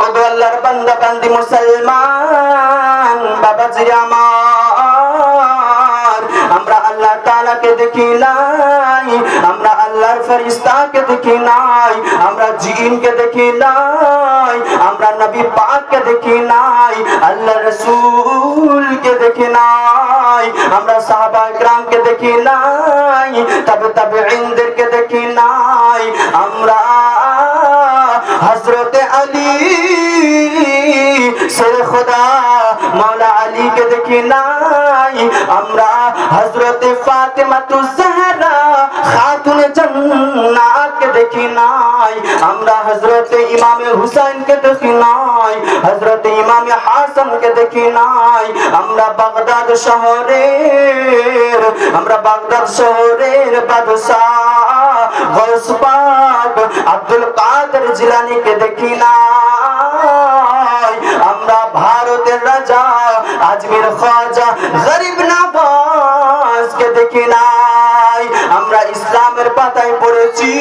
ওগো আল্লাহর বান্দা বান্দি মুসলমান বাবাজি আমার, আমরা আল্লাহ তাআলাকে দেখি নাই, আমরা আল্লাহর ফেরেশতাকে দেখি নাই, আমরা জিনকে দেখি নাই, আমরা নবী পাককে দেখি নাই, আল্লাহ রাসূলকে দেখি নাই, আমরা সাহাবা کرامকে দেখি নাই, তাবেঈনদেরকে দেখি নাই, আমরা হযরত আলী শের খোদা মাওলা আলীকে দেখি নাই, আমরা হযরত ফাতেমাতুজ জাহরা খাতুনে জান্নাতকে দেখি নাই, আমরা হযরত ইমাম হুসাইনকে দেখি নাই, হযরত ইমাম হাসানকে দেখি নাই, আমরা বাগদাদ শহরের বাদশাহ গৌস পাক আব্দুল কাদের জিলানীকে দেখি নাই, আমরা ভারতের রাজা আজমির খাজা গরিব নওয়াজকে দেখি নাই, আমরা ইসলামের পাতায় পড়েছি,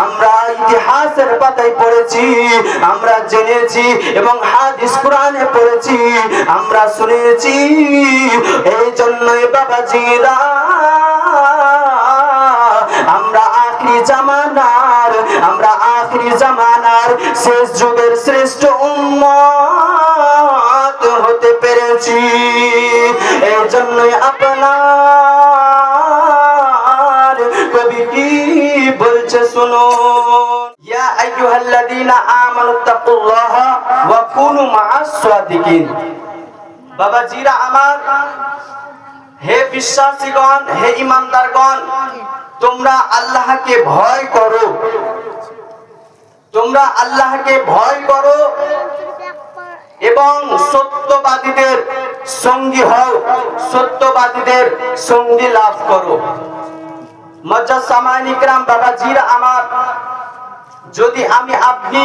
আমরা ইতিহাসের পাতায় পড়েছি, আমরা জেনেছি এবং হাদিস কোরআনে পড়েছি, আমরা শুনেছি, এই জন্যই বাবাজিরা আমরা আখিরি জামানার শেষ যুগের শ্রেষ্ঠ উম্মত হতে পেরেছি। এই জন্যই আপনার কবি কি বলছে শুনুন, ইয়া আইয়ুহাল্লাযীনা আমানুত্তাকুল্লাহা ওয়া কুনু মা'আস সাদিকিন। বাবাজিরা আমার, হে বিশ্বাসীগণ, হে ঈমানদারগণ, তোমরা আল্লাহকে ভয় করো, তোমরা আল্লাহকে ভয় করো এবং সত্যবাদীদের সঙ্গী হও, সত্যবাদীদের সঙ্গী লাভ করো। মুআজ্জাজ সামাঈন ইকরাম বাবাজিরা আমার, যদি আমি আপনি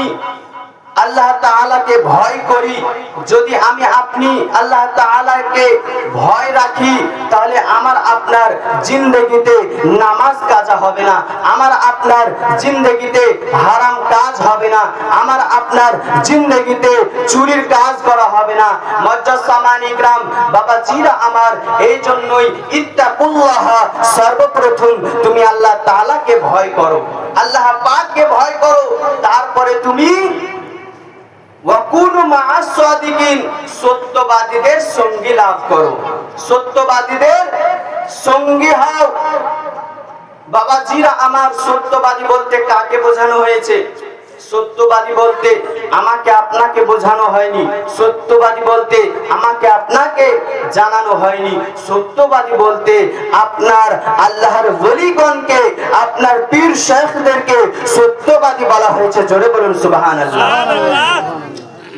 আল্লাহ তাআলাকে ভয় করি, যদি আমি আপনি আল্লাহ তাআলাকে ভয় রাখি, তাহলে আমার আপনার জিন্দেগিতে নামাজ কাজা হবে না, আমার আপনার জিন্দেগিতে হারাম কাজ হবে না, আমার আপনার জিন্দেগিতে চুরির কাজ করা হবে না। মুআজ্জাজ সামাঈন ইকরাম বাবাজিরা আমার, এই জন্যই ইত্তাকুল্লাহ, সর্বপ্রথম তুমি আল্লাহ তাআলাকে ভয় করো, আল্লাহ পাককে ভয় করো, তারপরে তুমি ওয়াকুনু মা'আস সাদিকিন, সত্যবাদীদের সঙ্গী লাভ করো, সত্যবাদীদের সঙ্গী হও। বাবাজিরা আমার, সত্যবাদী বলতে কাকে বোঝানো হয়েছে? সত্যবাদী বলতে আমাকে আপনাকে বোঝানো হয়নি, সত্যবাদী বলতে আমাকে আপনাকে জানানো হয়নি, সত্যবাদী বলতে আপনার আল্লাহর ওলিগণকে, আপনার পীর শেখদেরকে সত্যবাদী বলা হয়েছে। জোরে বলুন সুবহানাল্লাহ।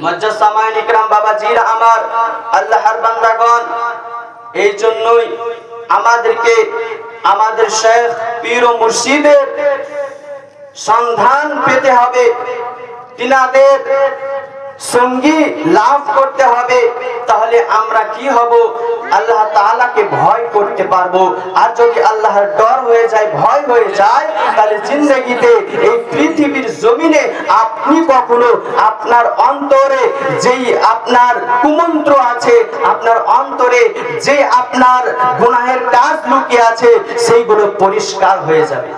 মুআজ্জাজ সামাঈন ইকরাম বাবাজিরা আমার, আল্লাহর বান্দাগণ, এই জন্যই আমাদেরকে আমাদের শেখ পীর ও মুর্শিদের সন্ধান পেতে হবে, তিনাদের সঙ্গী লাভ করতে হবে, তাহলে আমরা কি হব? আল্লাহ তাআলাকে ভয় করতে পারবো। আর যদি আল্লাহর ডর হয়ে যায়, ভয় হয়ে যায়, তাহলে জিন্দেগিতে এই পৃথিবীর জমিনে আপনি কখনো আপনার অন্তরে যেই আপনার কুমন্ত্র আছে, আপনার অন্তরে যে আপনার গুনাহের কাজ লুকিয়ে আছে, সেইগুলো পরিষ্কার হয়ে যাবে।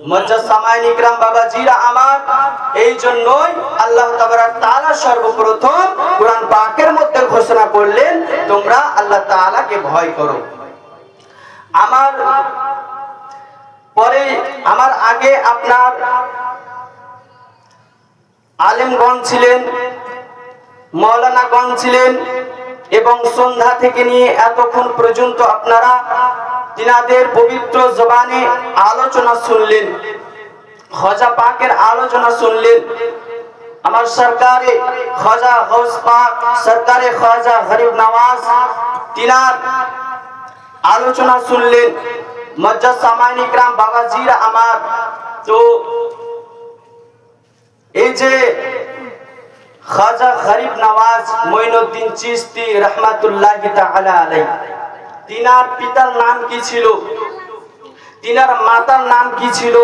মুআজ্জাজ সামাঈন ইকরাম বাবাজিরা আমার, এই জন্যই আল্লাহ তাআলা সর্বপ্রথম কুরআন পাকের মধ্যে ঘোষণা করলেন, তোমরা আল্লাহ তাআলাকে ভয় করো। আমার আগে আপনার আলেমগণ ছিলেন, মাওলানাগণ ছিলেন, এবং সন্ধ্যা থেকে নিয়ে এতক্ষণ পর্যন্ত আপনারা তিনাদের পবিত্র জবানে আলোচনা শুনলেন, খাজা পাকের আলোচনা শুনলেন। আমার সরকারে খাজা গৌস পাক, সরকারে খাজা গরিব নওয়াজ, তিনার আলোচনা শুনলেন। মুআজ্জাজ সামাঈন ইকরাম বাবাজিরা আমার, তো এই যে খাজা গরিব নওয়াজ মঈনুদ্দিন চিশতি রাহমাতুল্লাহি তাআলা আলাইহি, তিনার পিতার নাম কি ছিল, তিনার মাতার নাম কি ছিল,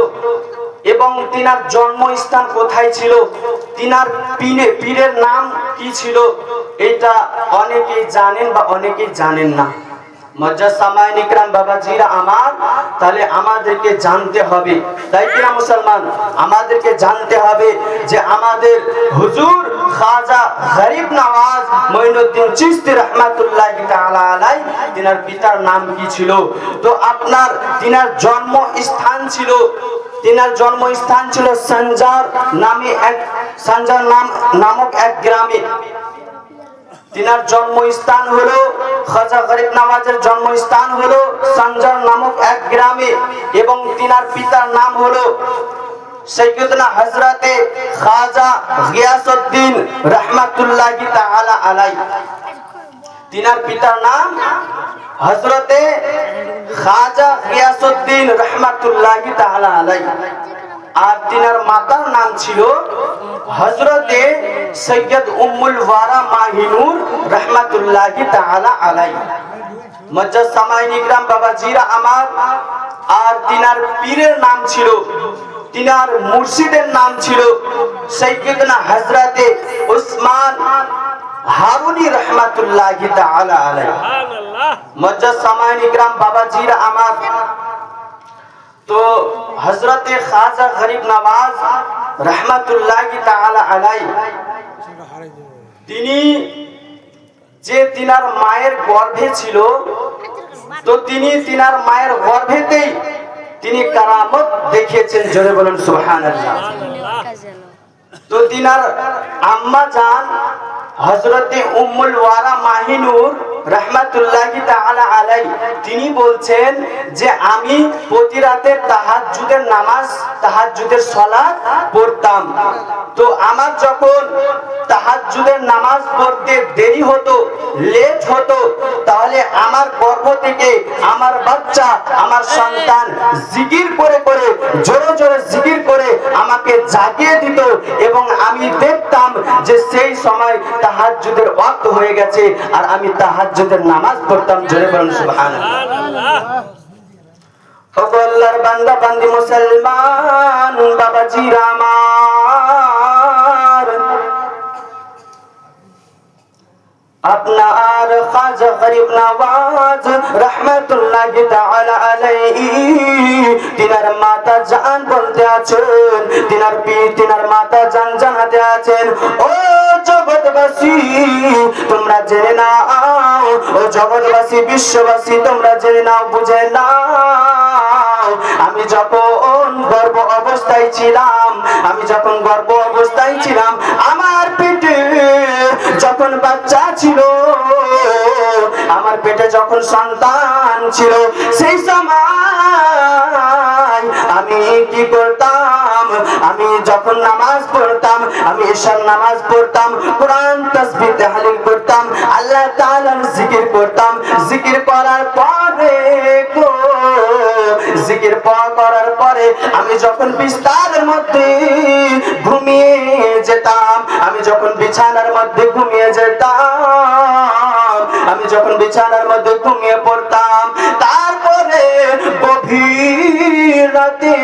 এবং তিনার জন্মস্থান কোথায় ছিল, তিনার পীরের নাম কি ছিল, এটা অনেকেই জানেন বা অনেকেই জানেন না। মুজাসসামায়ে ইকরাম বাবাজিরা আমার, তাহলে আমাদেরকে জানতে হবে, তাই কিনা মুসলমান? আমাদেরকে জানতে হবে যে আমাদের হুজুর খাজা গরিব নওয়াজ মঈনুদ্দিন চিশতি রাহমাতুল্লাহি তাআলা আলাইহি, তিনার পিতার নাম কি ছিল? তো আপনার তিনার জন্মস্থান ছিল, তিনার জন্মস্থান ছিল সঞ্জার নামক এক গ্রামে। তিনার জন্মস্থান হলো, খাজা গরিব নওয়াজের জন্মস্থান হলো সঞ্জার নামক এক গ্রামে, এবং তিনার পিতার নাম হলো সৈয়দনা হযরতে খাজা গিয়াসউদ্দিন রাহমাতুল্লাহি তাআলা আলাইহি। তিনার পিতার নাম হযরতে খাজা গিয়াসউদ্দিন রাহমাতুল্লাহি তাআলা আলাইহি, আর তিনার মাতার নাম ছিল হযরতে সৈয়দ উম্মুল ওয়ারা মাহিনুর রাহমাতুল্লাহি তাআলা আলাইহি। মুজাসসামায়ে ইকরাম বাবাজিরা আমার, আর তিনার পীরের নাম ছিল, তিনার মুর্শিদের নাম ছিল সৈয়দনা হযরতে উসমান হারুনি রাহমাতুল্লাহি তাআলা আলাইহি। মুজাসসামায়ে ইকরাম বাবাজিরা আমার, তো হযরতে খাজা গরিব নওয়াজ রাহমাতুল্লাহি তাআলা আলাইহি, তিনি যে তিনার মায়ের গর্ভে ছিল, তো তিনি তিনার মায়ের গর্ভেতেই তিনি কারামত দেখিয়েছেন। জোরে বলুন সুবহানাল্লাহ। তো তিনার আম্মা জান হযরতে উম্মুল ওয়ারা মাহিনুর রাহমাতুল্লাহি তাআলা আলাইহি, তিনি বলছেন যে আমি প্রতি রাতে তাহাজ্জুদের নামাজ, তাহাজ্জুদের সালাত পড়তাম। তো আমার যখন তাহাজ্জুদের নামাজ পড়তে দেরি হতো, লেট হতো, তাহলে আমার গর্ভ থেকে আমার বাচ্চা, আমার সন্তান জিকির করে করে, জোরে জোরে জিকির করে আমাকে জাগিয়ে দিত, এবং আমি দেখতাম যে সেই সময় তাহাজ্জুদের ওয়াক্ত হয়ে গেছে, আর আমি তাহাজ্জুদের নামাজ পড়তাম। জোরে বলুন সুবহানাল্লাহ। আল্লাহর বান্দা বান্দি মুসলমান বাবাজিরা আমার, আপনার খাজা গরিব নওয়াজ রাহমাতুল্লাহি তাআলা আলাইহি, তিনার মাতা জান বলতে আছেন, তিনার পীর তিনার মাতা জান জানাতে আছেন, ও জগৎবাসী তোমরা জেনে নাও, ও জগৎবাসী বিশ্ববাসী তোমরা জেনে নাও, বুঝে নাও, আমি যখন গর্ভ অবস্থায় ছিলাম, আমি যখন গর্ভ অবস্থায় ছিলাম, আমার পেটে যখন বাচ্চা ছিল, আমার পেটে যখন সন্তান ছিল, সেই সময় আমি কি করতাম, আমি যখন নামাজ পড়তাম, আমি ঈশার নামাজ পড়তাম, কোরআন তাসবিহ তাহলিল করতাম, আল্লাহ তাআলার জিকির করতাম। জিকির করার পরে জিকির করার পরে আমি যখন বিছানার মধ্যে ঘুমিয়ে যেতাম, আমি যখন বিছানার মধ্যে ঘুমিয়ে যেতাম, আমি যখন বিছানার মধ্যে ঘুমিয়ে পড়তাম, তারপরে গভীর রাতে,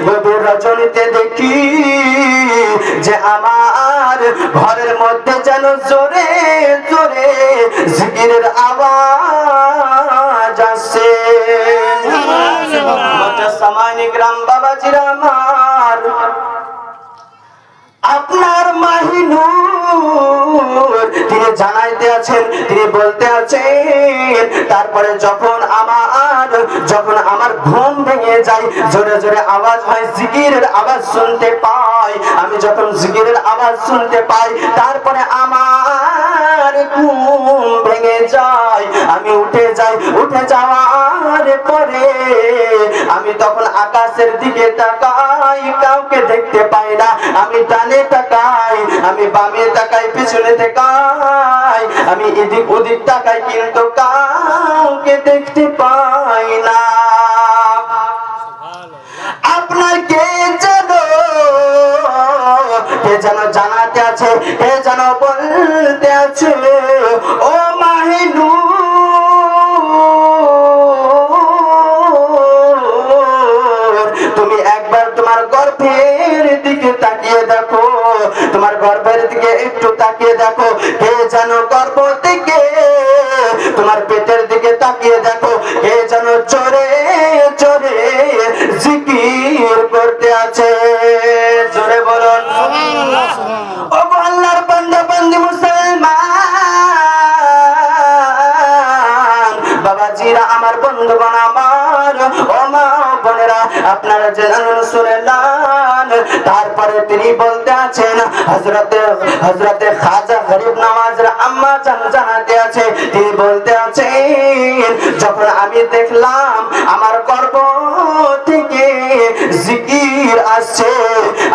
গভীর রজনীতে দেখি যে আমার ঘরের মধ্যে যেন জোরে জোরে জিকিরের আওয়াজ আসে। মুজাসসামায়ে ইকরাম বাবাজিরা আমার, আপনার মাহিনুর তিনি জানাইতে আছেন, তিনি বলতে আছেন, তারপরে যখন আমার ঘুম ভেঙে যায়, জোরে জোরে আওয়াজ হয়, জিকিরের আওয়াজ শুনতে পাই, আমি যখন জিকিরের আওয়াজ শুনতে পাই, তারপরে আমার ঘুম ভেঙে যায়, আমি উঠে যাই, উঠে যাওয়ার পরে আমি তখন আকাশের দিকে তাকাই, কাউকে দেখতে পাই না, আমি ডানে তাকাই, আমি বামে তাকাই, পিছনে তাকাই, আমি এদিক ওদিক তাকাই, কিন্তু কাউকে দেখতে পাই না। আপনার কে যেন জানাতে আছে, কে যেন বলতে আছে, ও মাহিনুর তুমি একবার তোমার দিকে একটু তাকিয়ে দেখো, কে যেন গর্ভ থেকে তোমার পেটের দিকে তাকিয়ে দেখো, কে যেন জোরে জোরে জিকির করতে আছে। জোরে বলুন ও আল্লাহর বান্দা বান্দি মুসলমান বাবাজিরা, আমার বন্ধুগণ, আমার ও মা বোনেরা, আপনারা জানেন শুনলেন। তারপরে তিনি বলতে আছেন, হযরতে খাজা গরিব নওয়াজের আম্মা জান জানাতে আছে, তিনি বলতে আছেন, যখন আমি দেখলাম আমার গর্ভ থেকে জিকির আসছে,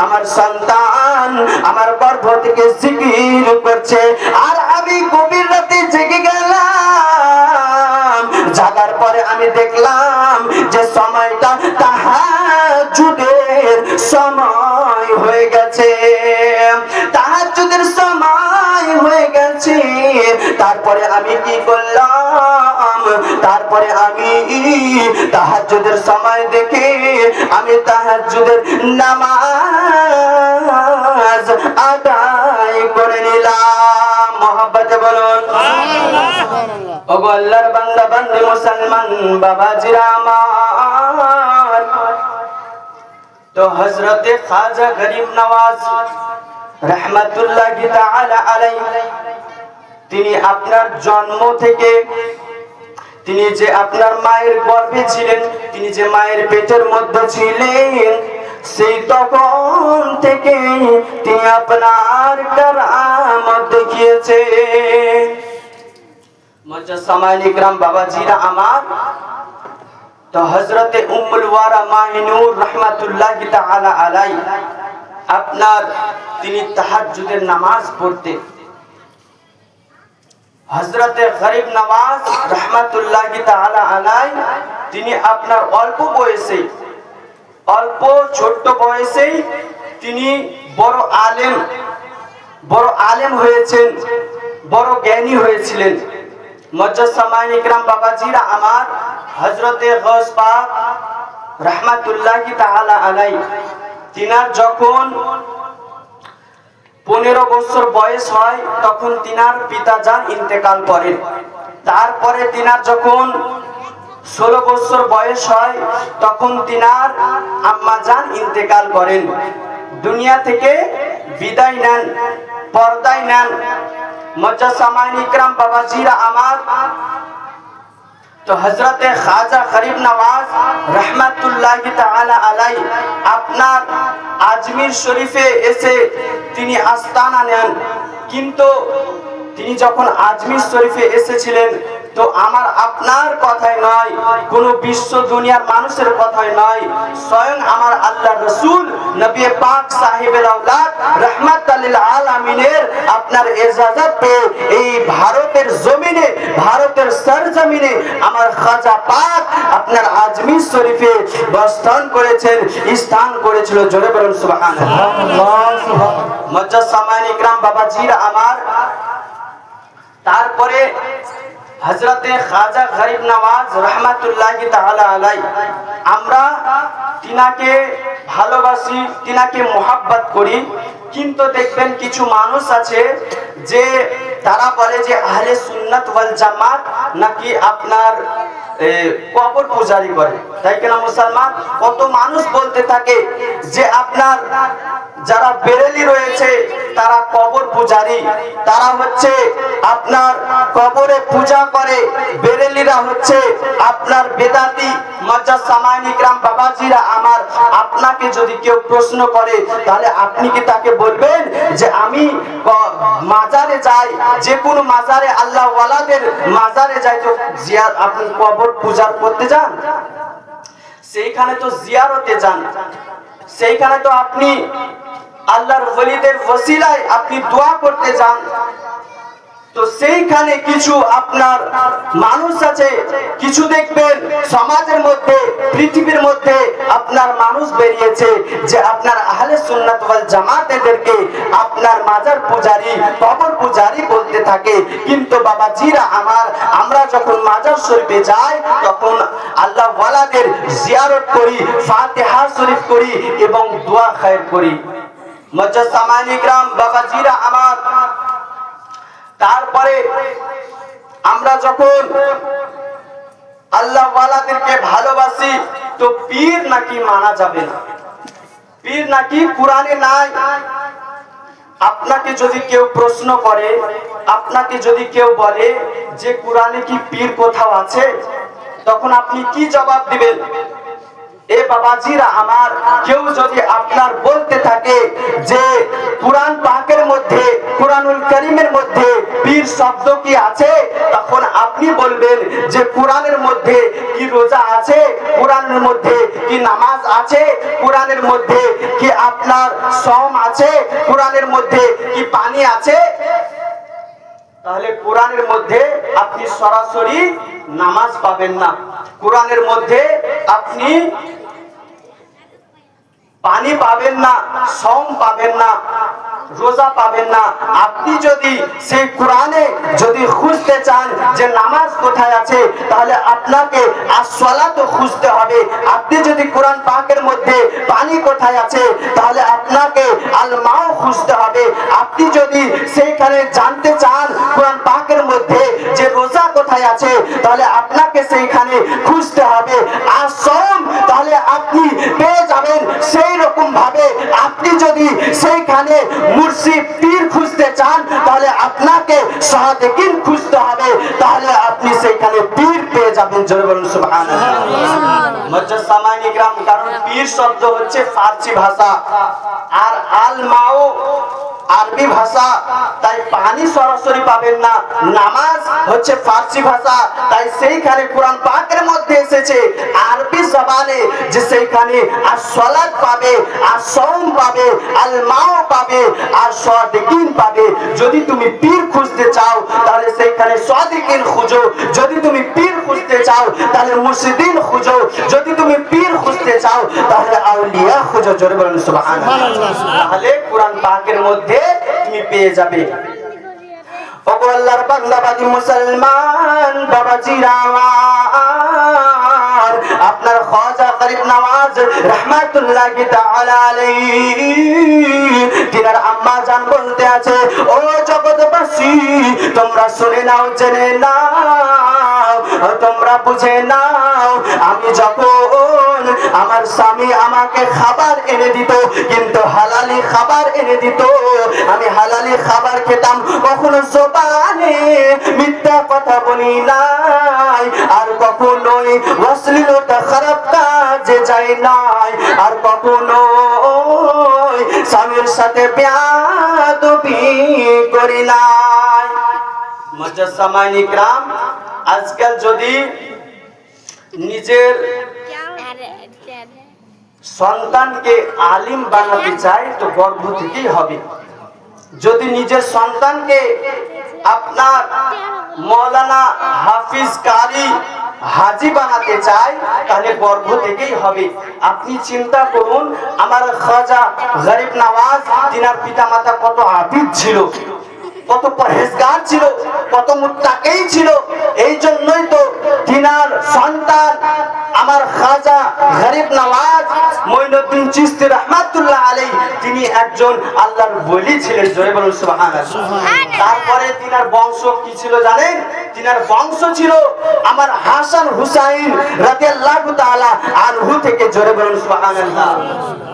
আমার সন্তান আমার গর্ভ থেকে জিকির করছে, আর আমি গভীর রাতে জেগে গেলাম। জাগার পরে আমি দেখলাম যে সময়টা তাহাজ্জুদের সময় হয়ে গেছে, তাহাজ্জুদের সময় হয়ে গেছে। তারপরে আমি কি করলাম, তারপরে আমি তাহাজ্জুদের সময় দেখে আমি তাহাজ্জুদের নামাজ আদায় করে নিলাম। মোহাব্বতে বলুন ও আল্লাহর বান্দা বান্দি মুসলমান বাবাজিরা আমার। তো হযরতে খাজা গরিব নওয়াজ রাহমাতুল্লাহি তাআলা আলাইহি, তিনি আপনার জন্ম থেকে, তিনি যে আপনার মায়ের গর্ভে ছিলেন, তিনি যে মায়ের পেটের মধ্যে ছিলেন, সেই তখন থেকে তিনি আপনার কারামত দেখিয়েছে। মুজাসসামাইন ইকরাম বাবাজিরা আমার। তো হযরতে উম্মুল ওয়ারা মাহিনুর রাহমাতুল্লাহি তাআলা আলাইহি, আপনার তিনি তাহাজ্জুদের নামাজ পড়তেন। হযরতে গরিব নওয়াজ রাহমাতুল্লাহি তাআলা আলাইহি, তিনি আপনার অল্প বয়সে, অল্প ছোট্ট বয়সেই তিনি বড় আলেম হয়েছেন, বড় জ্ঞানী হয়েছিলেন। মুজাসসামাইন ইকরাম বাবাজিরা আমার, হযরতে গৌস পাক রাহমাতুল্লাহি তাআলা আলাইহি, তিনার যখন 15 বছর বয়স হয় তখন তিনার পিতাজান ইন্তেকাল করেন। তারপরে তিনার যখন 16 বছর বয়স হয় তখন তিনার আম্মাজান ইন্তেকাল করেন, দুনিয়া থেকে বিদায় নেন, পর্দায় নেন। মুজাসসামাইন ইকরাম বাবাজিরা আমার। তো হযরতে খাজা গরিব নওয়াজ রাহমাতুল্লাহি তাআলা আলাইহি আপনার আজমির শরীফে এসে তিনি আস্তানা নেন। কিন্তু তিনি যখন আজমির শরীফে এসেছিলেন, তো আমার আপনার কথাই নয়, কোন বিশ্ব দুনিয়ার মানুষের কথাই নয়, স্বয়ং আমার আল্লাহর রাসূল নবী পাক সাহেবের আওলাদ রাহমাতাল লিল আলামিনের আপনার ইজাজত পেয়ে এই ভারতের জমিনে, ভারতের সরজমিনে আমার খাজা পাক আপনার আজমির শরীফে অবস্থান করেছেন, স্থান করেছিল। জোরে বলুন সুবহানাল্লাহ। মুজাসসামাইন ইকরাম বাবাজিরা আমার। তারপরে হযরতে খাজা গরিব নওয়াজ রাহমাতুল্লাহি তাআলা আলাইহি, আমরা তিনাকে ভালোবাসি, তিনাকে মোহাব্বত করি। কিন্তু দেখবেন কিছু মানুষ আছে যে তারা বলে যে আহলে সুন্নাত ওয়াল জামাত নাকি আপনার কবর পূজারি করে, তাই কিনা মুসলমান? কত মানুষ বলতে থাকে যে আপনার যারা বেরেলি রয়েছে তারা কবর পূজারি, তারা হচ্ছে আপনার কবরে পূজা করে, বেরেলিরা হচ্ছে আপনার বেদাতি। মুজাসসামাইন ইকরাম বাবাজিরা আমার, আপনাকে যদি কেউ প্রশ্ন করে তাহলে আপনি কি তাকে বলবেন যে আমি মাজারে যাই, যে কোনো মাজারে, আল্লাহ ওয়ালাদের মাজারে যাই, তো জিয়ারত, আপনি কবর পূজা করতে যান, সেইখানে তো জিয়ারতে যান, সেইখানে তো আপনি আল্লাহর ওলিদের ওসিলায় আপনি দোয়া করতে যান। তো সেইখানে কিছু আপনার মানুষ আছে, কিছু দেখবেন সমাজের মধ্যে, পৃথিবীর মধ্যে আপনার মানুষ বেরিয়েছে যে আপনার আহলে সুন্নাত ওয়াল জামাতেদেরকে আপনার মাজার পূজারি, কবর পূজারি বলতে থাকে। কিন্তু বাবাজিরা আমার, আমরা যখন মাজার শরীফে যাই তখন আল্লাহ ওয়ালাদের জিয়ারত করি, ফাতিহা শরীফ করি এবং দোয়া খায়ের করি। মুজাসসামানি کرام বাবাজিরা আমার, তারপরে আমরা যখন আল্লাহ ওয়ালাদেরকে ভালোবাসি তো পীর নাকি মানা যাবে না, পীর নাকি কোরআনে নাই। আপনাকে যদি কেউ প্রশ্ন করে, আপনাকে যদি কেউ বলে যে কোরআনে কি পীর কোথাও আছে, তখন আপনি কি জবাব দিবেন? এ বাবাজিরা আমার, কেউ যদি আপনার বলতে থাকে যে কুরআন পাকের মধ্যে, কুরআনুল কারীমের মধ্যে পীর শব্দ কি আছে, তখন আপনি বলবেন যে কোরআনের মধ্যে কি রোজা আছে, কোরআনের মধ্যে কি নামাজ আছে, কোরআনের মধ্যে কি আপনার সওম আছে, কোরআনের মধ্যে কি পানি আছে। তাহলে কোরআনের মধ্যে আপনি সরাসরি নামাজ পাবেন না, কোরআনের মধ্যে আপনি পানি পাবেন না, সওম পাবেন না, রোজা পাবেন না। আপনি যদি সেই কোরআনে যদি খুঁজতে চান যে নামাজ কোথায় আছে, তাহলে আপনাকে আসসালাত খুঁজতে হবে। আপনি যদি কোরআন পাকের মধ্যে পানি কোথায় আছে, তাহলে আপনাকে আল মাও খুঁজতে হবে। আপনি যদি সেইখানে জানতে চান কোরআন পাকের মধ্যে যে রোজা কোথায় আছে, তাহলে আপনাকে সেইখানে খুঁজতে হবে আর সওম, তাহলে আপনি পেয়ে যাবেন। সেই রকম ভাবে আপনি যদি সেইখানে মুর্শিদ পীর খুঁজতে চান, তাহলে আপনাকে সাদিকিন খুঁজতে হবে, তাহলে আপনি সেইখানে পীর পেয়ে যাবেন। জোরে বলুন সুবহানাল্লাহ। মুজাসসামানি کرام, কারণ পীর শব্দ হচ্ছে ফার্সি ভাষা আর আল মাও আরবি ভাষা, তাই পানি সরাসরি পাবেন না। নামাজ হচ্ছে ফার্সি ভাষা, তাই সেইখানে কোরআন পাকের মধ্যে এসেছে আরবি জবানে যে সেইখানে আসসালাত পাবে, আর সওম পাবে, আল মাও পাবে, আর সাদিকিন পাবে। যদি তুমি পীর খুঁজতে চাও তাহলে সেইখানে সাদিকিন খুঁজো, যদি তুমি পীর খুঁজতে চাও তাহলে মুর্শিদিন খুঁজো, যদি তুমি পীর খুঁজতে চাও তাহলে আউলিয়া খুঁজো। জোরে বলুন সুবহানাল্লাহ। তাহলে কোরআন পাকের মধ্যে তুমি পেয়ে যাবে। ওগো আল্লাহর বান্দাবাদী মুসলমান বাবাজিরা আমার, আপনার খাজা গরিব নওয়াজ রাহমাতুল্লাহি তাআলা আলাইহি তিনার আম্মা জান বলতে আছে, ও জগৎবাসী তোমরা শুনে নাও, জেনে নাও, তোমরা বুঝে নাও। আমি যখন আমার স্বামী আমাকে খাবার এনে দিত, কিন্তু হালালি খাবার এনে দিত, আমি হালালি খাবার খেতাম, কখনো জবানে মিথ্যা কথা বলি নাই, আর কখনোই অশ্লীলতা খারাপ কাজে যাই নাই, আর কখনো স্বামীর সাথে বেয়াদবি করি নাই। মুজাসসামানি کرام, আজকাল যদি নিজের সন্তানকে আলিম বানাতে চায় তো গর্ভ থেকেই হবে। যদি নিজের সন্তানকে আপনার মৌলানা, হাফিজ, কারি, হাজি বানাতে চায় তাহলে গর্ভ থেকেই হবে। আপনি চিন্তা করুন, আমার খাজা গরিব নওয়াজ তিনার পিতামাতা কত আবিদ ছিল, কত পরহেজগার ছিল, কত মুত্তাকি ছিল। এই জন্যই তো তিনার সন্তান আমার খাজা গরিব নওয়াজ মঈনুদ্দিন চিশতি রাহমাতুল্লাহ আলাইহি, তিনি একজন আল্লাহর ওলি ছিলেন। জোরে বলুন সুবহানাল্লাহ। তারপরে তিনার বংশ কি ছিল জানেন? তিনার বংশ ছিল আমার হাসান হুসাইন রাদিয়াল্লাহু তাআলা আনহু থেকে। জোরে বলুন সুবহানাল্লাহ।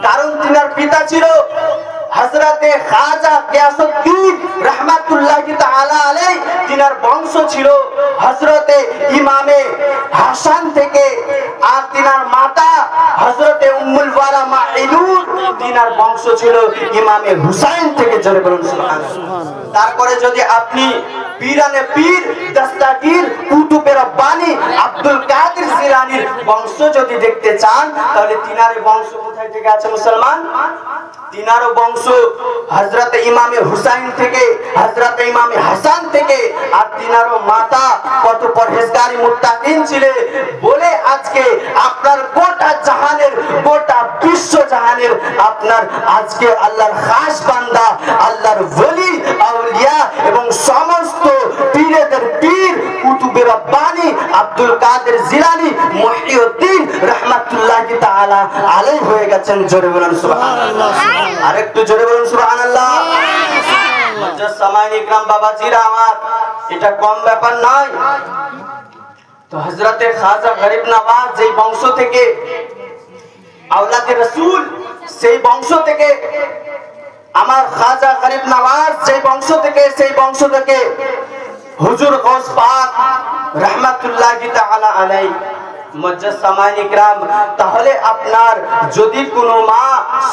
কারণ তিনার পিতা ছিল হযরতে খাজা গিয়াসউদ্দিন রাহমাতুল্লাহি তাআলা আলাইহি, তিনার বংশ ছিল হযরতে ইমামে হাসান থেকে, আর তিনার মাতা হযরতে উম্মুল ওয়ারা মাঈনুন, তিনার বংশ ছিল ইমামে হুসাইন থেকে। জোরে বলুন সুবহানাল্লাহ। তারপরে যদি আপনি পীরানে পীর, দস্তাগীর, কুতুবে রব্বানি, আব্দুল কাদের জিলানীর বংশ যদি দেখতে চান, তাহলে তিনার বংশ কোথায় থেকে আছে মুসলমান? তিনারও বংশ হযরতে ইমামে হুসাইন থেকে, হযরতে ইমামে হাসান থেকে, আর তিনারও মাতা কত পরহেজগারি মুত্তাকিন ছিলেন বলে আজকে আপনার গোটা জাহানের, গোটা বিশ্ব জাহানের আপনার আজকে আল্লাহর খাস বান্দা, আল্লাহর ওলি, আউলিয়া এবং সমস্ত পীরদের পীর, কুতুবে রব্বানি, আব্দুল কাদের জিলানী, মুহিউদ্দিন রাহমাতুল্লাহি তাআলা আলাই হয়ে গেছেন। জোরে বলুন সুবহানাল্লাহ। আরেকটু জোরে বলুন সুবহানাল্লাহ। মুজাসসামাইন ইকরাম বাবাজিরা আমার, এটা কম ব্যাপার নয়। তো হযরতে খাজা গরিব নওয়াজ যেই বংশ থেকে, আওলাদে রাসূল সেই বংশ থেকে, আমার খাজা গরিব নওয়াজ যেই বংশ থেকে, সেই বংশ থেকে হুজুর গৌস পাক রাহমাতুল্লাহি তাআলা আলাইহি মুজাসসামাইন ইকরাম। তাহলে আপনার যদি কোনো মা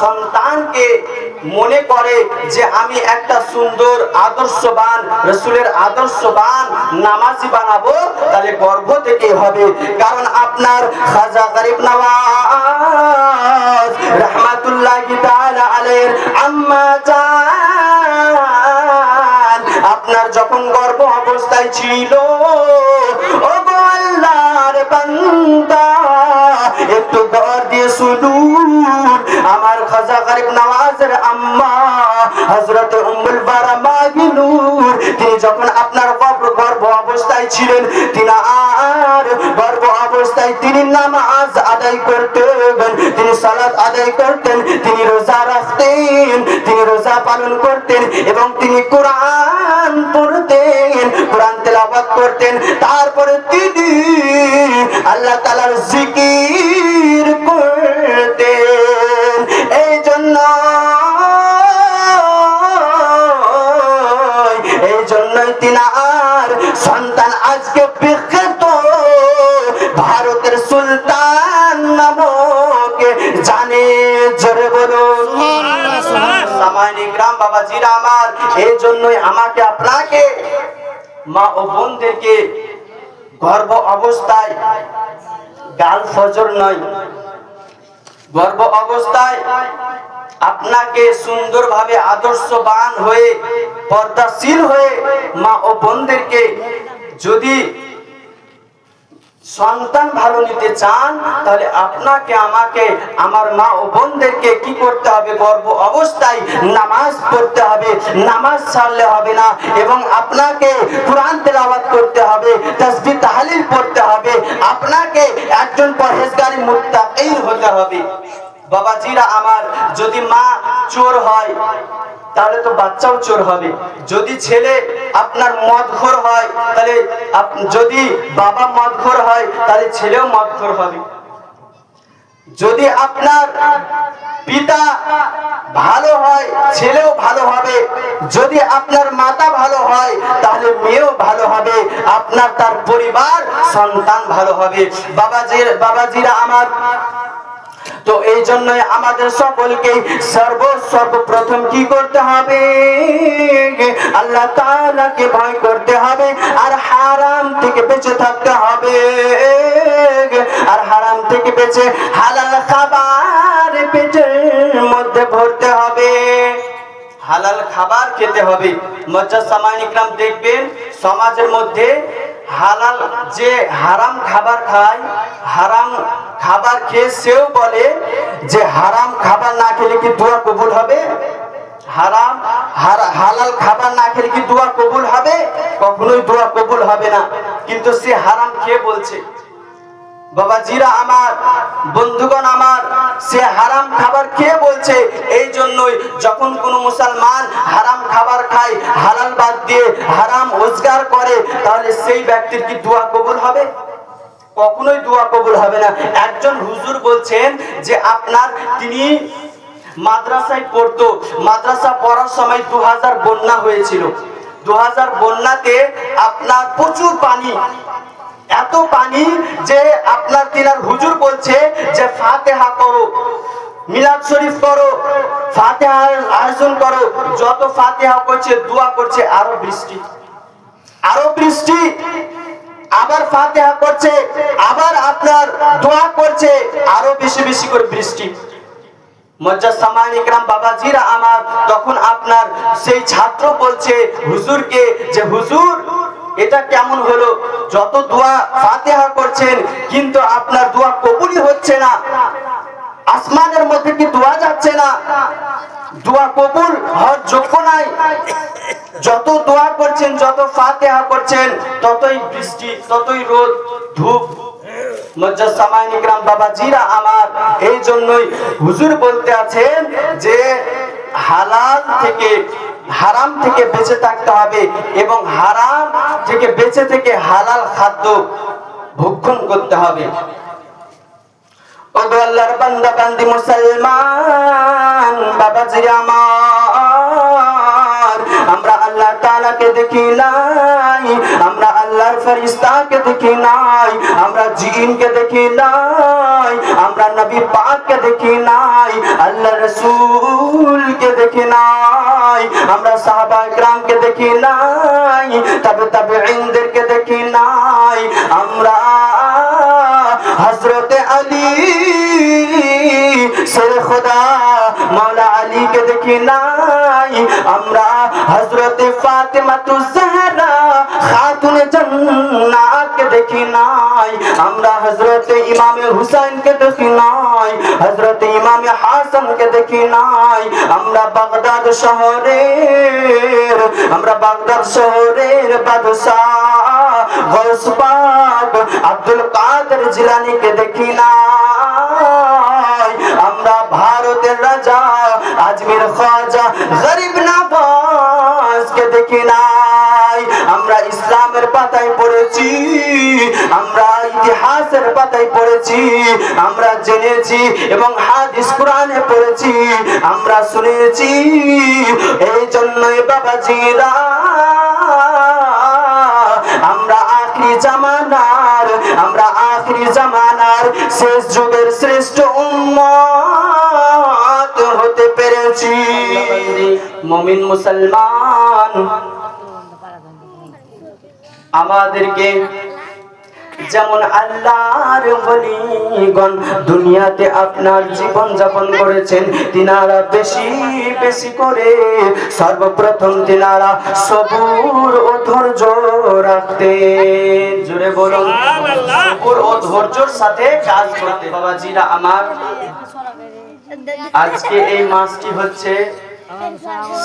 সন্তানকে মনে করে যে আমি একটা সুন্দর আদর্শবান, রাসূলের আদর্শবান নামাজি বানাবো, তাহলে গর্ব থেকে হবে। কারণ আপনার খাজা গরিব নওয়াজ রাহমাতুল্লাহি তাআলা আলাইহির আম্মা জান আপনার যখন গর্ভ অবস্থায় ছিল, ও গো আল্লাহর বান্দা একটু ঘর দিয়ে শুনুন, আমার খাজা গরিব নওয়াজের আম্মা হযরতে উম্মুল বারা মাগিনুর, তিনি যখন আপনার গর্ভ অবস্থায় ছিলেন, তিনি আর গর্ভ অবস্থায় তিনি নামাজ আদায় করতেন, তিনি সালাত আদায় করতেন, তিনি রোজা রাখতেন, তিনি রোজা পালন করতেন এবং তিনি কোরআন পড়তেন, কোরআন তেলাওয়াত করতেন। তারপরে তিনি আল্লাহ তাআলার জিকির করতেন। এই জন্যই তিনি আর সন্তান আজকে বিখ্যাত ভারতের সুলতান নামক জানে। জোরে বলুন সামান্য গ্রাম বাবাজিরা আমার, এই জন্যই আমাকে আপনাকে মা ও বোনদেরকে গর্ভ অবস্থায়, গাল ফজর নয়, গর্ভ অবস্থায় আপনাকে সুন্দরভাবে আদর্শবান হয়ে পর্দাশীল হয়ে মা ও বোনদেরকে যদি সন্তান ভালো নিতে চান, তাহলে আপনাকে আমাকে আমার মা ও বোনদেরকে কি করতে হবে? গর্ভ অবস্থায় নামাজ পড়তে হবে, নামাজ ছাড়লে হবে না, এবং আপনাকে কোরআন তেলাওয়াত করতে হবে, তাসবিহ তাহলিল পড়তে হবে, আপনাকে একজন পরহেজগার মুত্তাকি হতে হবে। বাবাজিরা আমার, যদি মা চোর হয় তাহলে তো বাচ্চাও চোর হবে। যদি ছেলে আপনার মদখোর হয়, তাহলে যদি বাবা মদখোর হয় তাহলে ছেলেও মদখোর হবে। যদি আপনার পিতা ভালো হয় ছেলেও ভালো হবে, যদি আপনার মাতা ভালো হয় তাহলে মেয়েও ভালো হবে, আপনার তার পরিবার সন্তান ভালো হবে। বাবাজিরা আমার, তো এই জন্যই আমাদের সকলকে সর্বপ্রথম কি করতে হবে? আল্লাহ তাআলাকে ভয় করতে হবে, আর হারাম থেকে বেঁচে থাকতে হবে, আর হারাম থেকে বেঁচে হালাল খাবার পেটের মধ্যে ভরতে হবে, হালাল খাবার খেতে হবে। মুজাসসামাইন ইকরাম দেখবেন সমাজের মধ্যে হালাল যে হারাম খাবার খায়, হারাম খাবার খেয়ে সেও বলে যে হারাম খাবার না খেলে কি দোয়া কবুল হবে? হালাল খাবার না খেলে কি দোয়া কবুল হবে? কখনোই দোয়া কবুল হবে না, কিন্তু সে হারাম খেয়ে বলছে। বাবাজিরা আমার, বন্ধুগণ আমার, সে হারাম খাবার খেয়ে বলছে। এই জন্যই যখন কোনো মুসলমান হারাম খাবার খায়, হালাল বাদ দিয়ে হারাম রোজগার করে, তাহলে সেই ব্যক্তির কি দোয়া কবুল হবে? কখনোই দোয়া কবুল হবে না। একজন হুজুর বলছেন যে তিনি মাদ্রাসায় পড়তো, মাদ্রাসা পড়ার সময় 2000 বন্যা হয়েছিল। 2000 বন্যাতে আপনার প্রচুর পানি, এত পানি যে তিনার হুজুর বলছে যে ফাতিহা করো, মিলাদ শরীফ করো, ফাতিহার আয়োজন করো। যত ফাতিহা করছে, দোয়া করছে আরো বৃষ্টি, আরো বৃষ্টি, আবার ফাতিহা করছে, আবার আপনার দোয়া করছে আরো বেশি বেশি করে বৃষ্টি। মুজাসসামাইন ইকরাম বাবাজিরা আমার, তখন আপনার সেই ছাত্র বলছে হুজুরকে যে হুজুর এটা কেমন হলো? যত দোয়া ফাতিহা করছেন কিন্তু আপনার দোয়া কবুলই হচ্ছে না, আসমানের মধ্যে কি দোয়া যাচ্ছে না? দোয়া কবুল হওয়ার যোগ্য নাই। যত দোয়া করছেন, যত ফাতিহা করছেন, ততই বৃষ্টি, ততই রোদ, ধূপ মুজাসসামাইন ইকরাম বাবাজিরা আমার, এই জন্যই হুজুর বলতে আছেন যে হালাল থেকে হারাম থেকে বেঁচে থাকতে হবে এবং হারাম থেকে বেঁচে থেকে হালাল খাদ্য ভক্ষণ করতে হবে। ও আল্লাহর বান্দা বান্দি মুসলমান বাবাজিরা আমার, আমরা আল্লাহ তাআলাকে দেখি নাই, আমরা আল্লাহর ফেরেশতাকে দেখি নাই, আমরা জিনকে দেখি নাই, আমরা নবী পাককে দেখি নাই, আল্লাহর রাসূলকে দেখি নাই, আমরা সাহাবায়ে কেরামকে দেখি নাই, তাবেঈনদেরকে দেখি নাই, আমরা হযরত আলী শের খোদা মাওলা আলীকে দেখি নাই, আমরা হযরত ফাতেমাতুজ জাহরা খাতুনে জান্নাতকে দেখি নাই, আমরা হযরত ইমামে হুসাইনকে দেখি নাই, হযরত ইমামে হাসানকে দেখি নাই, আমরা বাগদাদ শহরের বাদশাহ গৌস পাক আব্দুল কাদের জিলানীকে দেখি নাই, আমরা ভারতের রাজা আজমির খাজা গরিব নওয়াজকে দেখি নাই, আমরা ইসলামের পাতায় পড়েছি, আমরা ইতিহাসের পাতায় পড়েছি, আমরা জেনেছি এবং হাদিস কোরআনে পড়েছি, আমরা শুনেছি। এই জন্যই বাবাজিরা আমরা আখিরি জামানার শেষ যুগের শ্রেষ্ঠ উম্মত হতে পেরেছি। মুমিন মুসলমান আমাদেরকে যেমন আল্লাহর ওলিগণ দুনিয়াতে আপনার জীবন যাপন করেছেন, তিনারা বেশি বেশি করে সর্বপ্রথম তিনারা সবুর ও ধৈর্য রাখতেন। জোরে বলুন, সবুর ও ধৈর্যের সাথে কাজ করতে। বাবাজিরা আমার, আজকে এই মাসটি হচ্ছে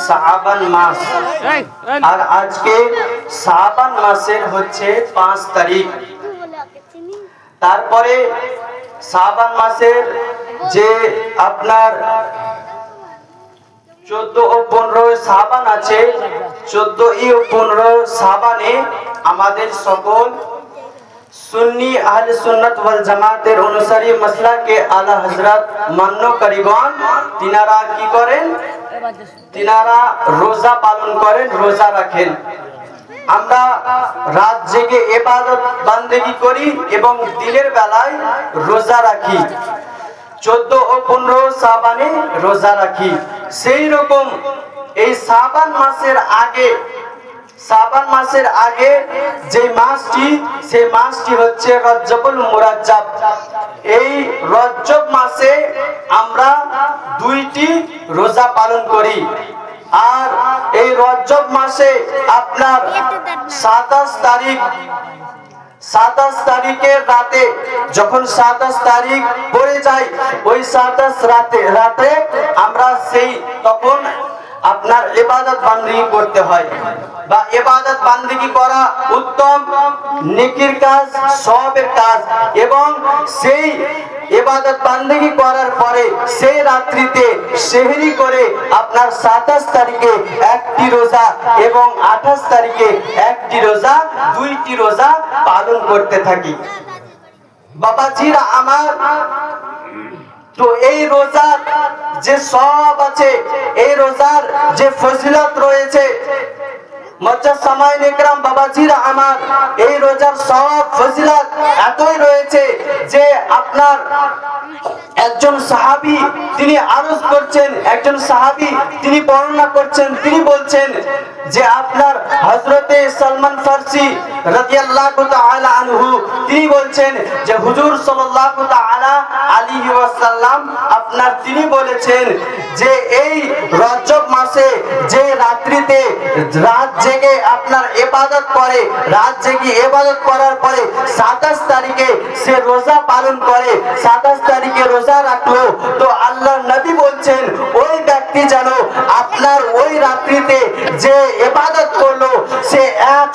শাবান মাস, আর আজকে শাবান মাসের হচ্ছে 5 তারিখ। তারপরে শাবান মাসের যে আপনার 14 ও 15 শাবান আছে, 14 ও 15 শাবানে আমাদের সকল সুন্নি আহলে সুন্নাত ওয়াল জামাতের অনুসারী মাসলাকে আলা হযরত মান্যকারীগণ তিনারা কি করেন? তিনারা রোজা পালন করেন, রোজা রাখেন। আমরা রাত জেগে ইবাদত বান্দেগি করি এবং দিনের বেলায় রোজা রাখি। 14 ও 15 শাবানে রোজা রাখি। সেই রকম এই শাবান মাসের আগে যে মাসটি, সেই মাসটি হচ্ছে রজবুল মুরাজ্জাব। এই রজব মাসে আমরা 2টি রোজা পালন করি। আর এই রজব মাসে আপনার 27 তারিখের রাতে, যখন 27 তারিখ পড়ে যায়, ওই 27 রাতে আমরা তখন আপনার ইবাদত বান্দেগি করতে হয়, বা ইবাদত বান্দেগি করা উত্তম নেকির কাজ, সওয়াবের কাজ। এবং সেই ইবাদত বান্দেগি করার পরে সেই রাত্রিতে সেহরি করে আপনার 27 তারিখে একটি রোজা এবং 28 তারিখে একটি রোজা, 2টি রোজা পালন করতে থাকি। বাবাজিরা আমার, তো এই রোজার যে সওয়াব আছে, এই রোজার যে ফজিলত রয়েছে, মুজাসসামাইন ইকরাম বাবাজিরা আমার, এই রোজার সওয়াব ফজিলত এতই রয়েছে যে আপনার একজন সাহাবী তিনি আরজ করছেন, একজন সাহাবী তিনি বর্ণনা করছেন, তিনি বলছেন যে আপনার হযরতে সালমান ফারসি রাদিয়াল্লাহু তাআলা আনহু তিনি বলছেন যে হুজুর সাল্লাল্লাহু তাআলা আলাইহি ওয়াসাল্লাম আপনার তিনি বলেছেন যে এই রজব মাসে যে রাত্রিতে রাত জেগে আপনার ইবাদত করে, রাত জেগে ইবাদত করার পরে 27 তারিখে সে রোজা পালন করে, 27 তারিখে রোজা রাখলো, তো আল্লাহর নবী বলছেন ওই ব্যক্তি যেন আপনার ওই রাত্রিতে যে ইবাদত করলো সে 1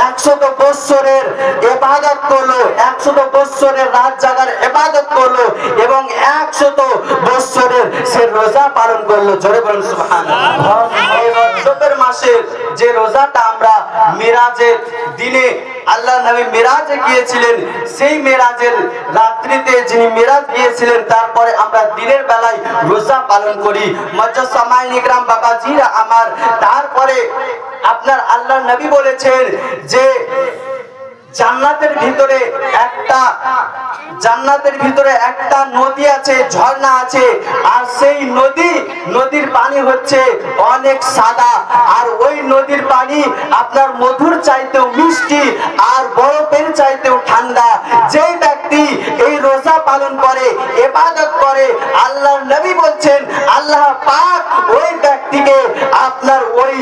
একশত বৎসরের ইবাদত করলো, 100 বৎসরের রাত জাগার ইবাদত করলো এবং 100 বৎসরের সে রোজা পালন করলো। জোরে বলুন সুবহানাল্লাহ। এই রজবের মাসের যে রোজাটা আমরা মিরাজের দিনে আল্লাহ নবী মিরাজে গিয়েছিলেন, সেই মিরাজের রাত্রিতে যিনি মিরাজ গিয়েছিলেন, তারপরে আমরা দিনের বেলায় রোজা পালন করি। মজ্জাজ সামাইন ইকরাম বাবাজিরা আমার, তারপরে আপনার আল্লাহ নবী বলেছেন যে জান্নাতের ভিতরে একটা নদী আছে, ঝর্ণা আছে, আর সেই নদীর পানি হচ্ছে অনেক সাদা, আর ওই নদীর পানি আপনার মধুর চাইতেও মিষ্টি আর বরফের চাইতেও ঠান্ডা। যেই ব্যক্তি এই রোজা পালন করে, ইবাদত করে, আল্লাহর নবী বলছেন আল্লাহ পাক ওই ব্যক্তিকে আপনার ওই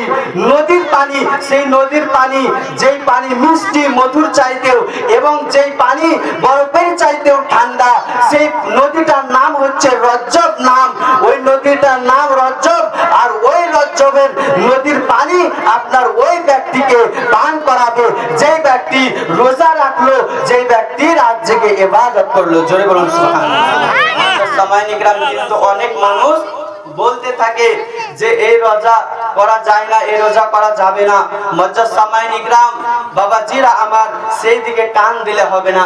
নদীর পানি, সেই নদীর পানি যেই পানি মিষ্টি মধুর চাইতেও এবং যেই পানি বরফের চাইতেও ঠান্ডা, সেই নদীটার নাম হচ্ছে রজ্জব নাম, ওই নদীটার নাম রজ্জব। আর ওই রজ্জবের নদীর পানি আপনার ওই ব্যক্তিকে পান করাবে যেই ব্যক্তি রোজা রাখলো, যেই ব্যক্তি রাত জেগে ইবাদত করলো। জোরে বলুন সুবহানাল্লাহ। সামাইন ইকরাম, কিন্তু অনেক মানুষ বলতে থাকে যে এই রোজা করা যায় না, এই রোজা করা যাবে না। মজ্জাজ সামাইন ইকরাম বাবাজিরা আমার, সেই দিকে কান দিলে হবে না।